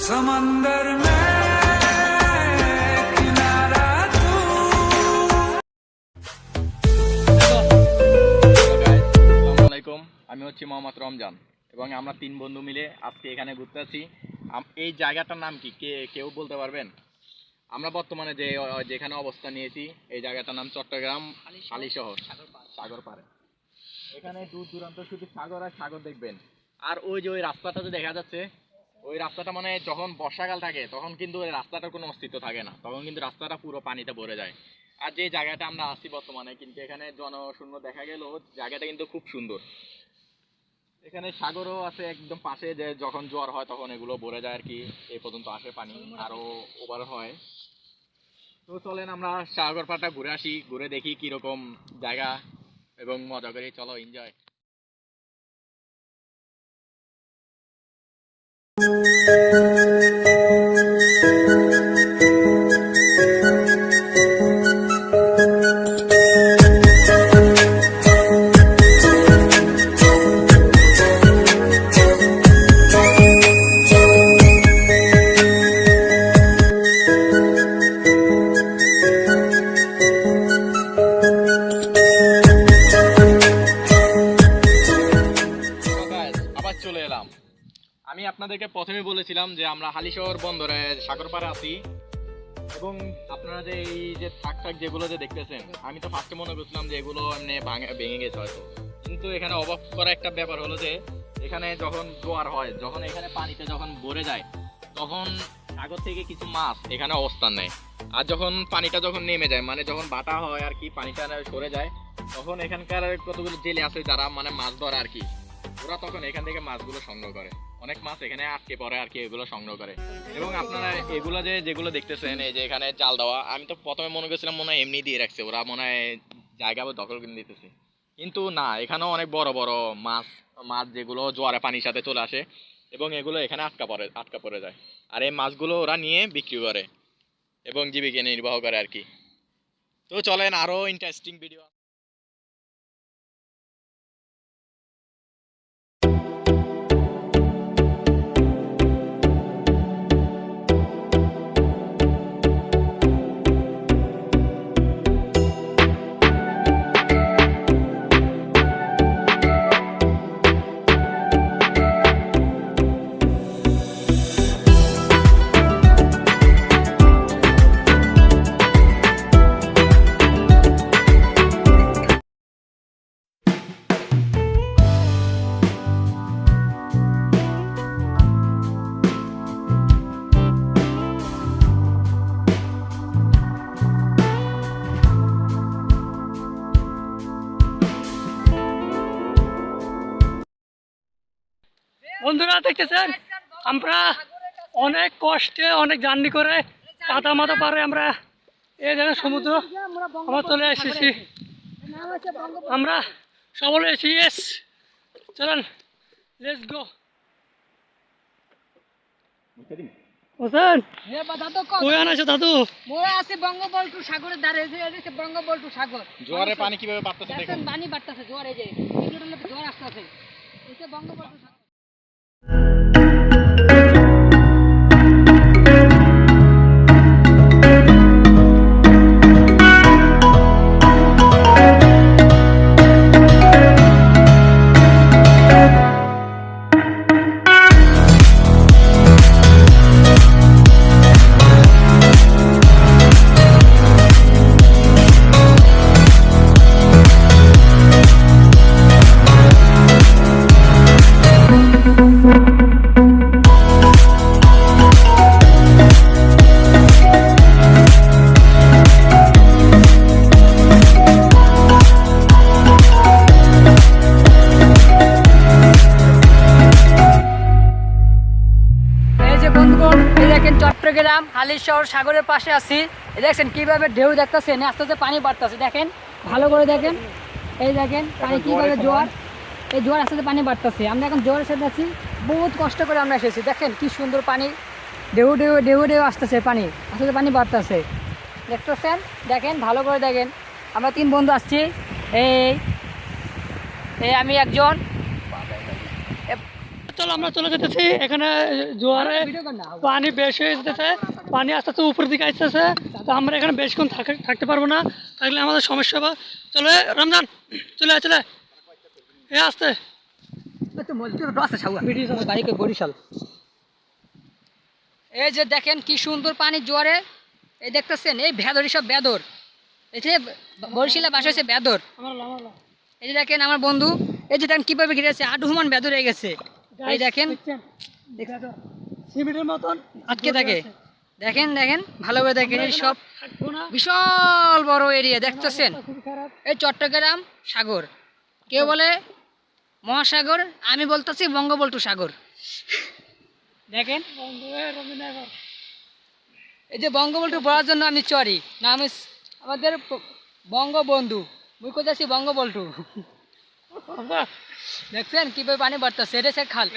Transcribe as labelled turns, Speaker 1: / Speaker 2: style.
Speaker 1: समंदर में किनारा तू।
Speaker 2: আসসালামু আলাইকুম, আমি হচ্ছি মোহাম্মদ রমজান এবং আমরা তিন বন্ধু মিলে আজকে এখানে ঘুরতে আছি। এই জায়গাটার নাম কি কেউ বলতে পারবেন? আমরা বর্তমানে যেখানে অবস্থান নিয়েছি এই জায়গাটার নাম চট্টগ্রাম হালিশহর সাগর পাড়ে। এখানে দূর দূরান্ত শুধু সাগর আর সাগর দেখবেন। আর ওই যে ওই রাস্তাটা যে দেখা যাচ্ছে, ওই রাস্তাটা মানে যখন বর্ষাকাল থাকে তখন কিন্তু ওই রাস্তাটার কোনো অস্তিত্ব থাকে না, তখন কিন্তু রাস্তাটা পুরো পানিতে ভরে যায়। আর যে জায়গাটা আমরা আছি বর্তমানে, কিন্তু এখানে জনশূন্য দেখা গেলেও জায়গাটা কিন্তু খুব সুন্দর। এখানে সাগরও আছে একদম পাশে, যে যখন জোয়ার হয় তখন এগুলো ভরে যায় আর কি, এই পর্যন্ত আসে পানি, আরো ওভার হয়। তো চলেন আমরা সাগর পাড়টা ঘুরে আসি, ঘুরে দেখি কিরকম জায়গা এবং মজা করি। চলো, এনজয়। চলে এলাম। আমি আপনাদেরকে প্রথমে বলেছিলাম যে আমরা হালিশহর বন্দরে সাগর পাড়ে আছি, এবং আপনারা যে এই যে থাক যেগুলো যে দেখতেছেন, আমি তো ফার্স্টে মনে করছিলাম যে এগুলো এমনি ভেঙে গেছে হয়তো, কিন্তু এখানে অবাক করা একটা ব্যাপার হলো যে এখানে যখন জোয়ার হয়, যখন এখানে পানিতে যখন ভরে যায়, তখন সাগর থেকে কিছু মাছ এখানে অবস্থান নেয়। আর যখন পানিটা যখন নেমে যায়, মানে যখন বাটা হয় আর কি, পানিটা সরে যায়, তখন এখানকার কতগুলো জেলে আছে যারা মানে মাছ ধরে আর কি, ওরা তখন এখান থেকে মাছগুলো সংগ্রহ করে। অনেক মাছ এখানে আটকে পড়ে আর কি, এগুলো সংগ্রহ করে। এবং আপনারা এগুলো যেগুলো দেখতেছেন, এই যে এখানে জাল দেওয়া, আমি তো প্রথমে মনে করছিলাম মনে হয় এমনি দিয়ে রাখছে ওরা, মনে হয় জায়গা দখল করে দিতেছে, কিন্তু না, এখানেও অনেক বড় বড় মাছ যেগুলো জোয়ারে পানির সাথে চলে আসে এবং এগুলো এখানে আটকা পড়ে যায়। আর এই মাছগুলো ওরা নিয়ে বিক্রি করে এবং জীবিকা নির্বাহ করে আর কি। তো চলেন, আরো ইন্টারেস্টিং ভিডিও।
Speaker 3: বন্ধুরা দেখতেছেন, আমরা অনেক কষ্টে অনেক জার্নি করে কাদা মাথা পারে আমরা এই জায়গায় সমুদ্র আমরা চলে এসেছি। আমরা সকলে এসেছি। ইয়েস, চলেন, লেটস গো। দাদু
Speaker 4: বঙ্গবন্ধু সাগরের ধারে, বঙ্গবন্ধু সাগর,
Speaker 2: জোয়ারে পানি কিভাবে বাড়তেছে দেখুন,
Speaker 4: পানি বাড়তেছে, জোয়ারে যে জোয়ার আসতেছে, বঙ্গবন্ধু সাগর। চট্টগ্রাম হালিশহর সাগরের পাশে আছি। দেখছেন কিভাবে ঢেউ দেখতেছেন, আস্তে আস্তে পানি বাড়তেছে। দেখেন, ভালো করে দেখেন, এই দেখেন পানি কিভাবে জোয়ার, এই জোয়ার আস্তে আস্তে পানি বাড়তেছে। আমরা এখন জোয়ারের সাথে আছি, বহুত কষ্ট করে আমরা এসেছি। দেখেন কি সুন্দর পানি, ঢেউ ঢেউ ঢেউ ঢেউ আসতেছে, পানি আস্তে আস্তে পানি বাড়তেছে, দেখতেছেন। দেখেন, ভালো করে দেখেন। আমরা তিন বন্ধু আসছি, এই আমি একজন।
Speaker 3: চল আমরা চলে যেতেছি, এখানে জোয়ারে পানি বেশি হয়ে যেতেছে, পানি আস্তে আস্তে উপরের দিকে আসতেছে, তো আমরা এখানে বেশিক্ষণ থাকতে পারবো না, থাকলে আমাদের সমস্যা হবে। চলে রমজান, চলে চলে এ আসতে
Speaker 4: বরিশাল। এই যে দেখেন কি সুন্দর পানি জোয়ারে, এই দেখতেছেন এই ভেদর, সব বেদর, এই যে বরিশালে বাসা হয়েছে বেদর। এই যে দেখেন আমার বন্ধু, এই যে দেখেন কিভাবে ঘিরেছে, আডুমান বেদর হয়ে গেছে। এই দেখেন
Speaker 3: সিমেন্টের মতন
Speaker 4: আটকে থাকে, দেখেন দেখেন ভালো করে দেখেন, এই সব
Speaker 3: থাকবো না,
Speaker 4: বিশাল বড় এরিয়া দেখতেছেন।
Speaker 3: খুবই খারাপ।
Speaker 4: এই চট্টগ্রাম সাগর, কেউ বলে মহাসাগর, আমি বলতেছি বঙ্গবল্টু সাগর। দেখেন এই যে বঙ্গবন্ধু পড়ার জন্য আমি চরি না, আমি আমাদের বঙ্গবন্ধু, মুই কোথাছি বঙ্গবল্টু। দেখছেন কিভাবে পানি বাড়তেছে, এটা সে খাল।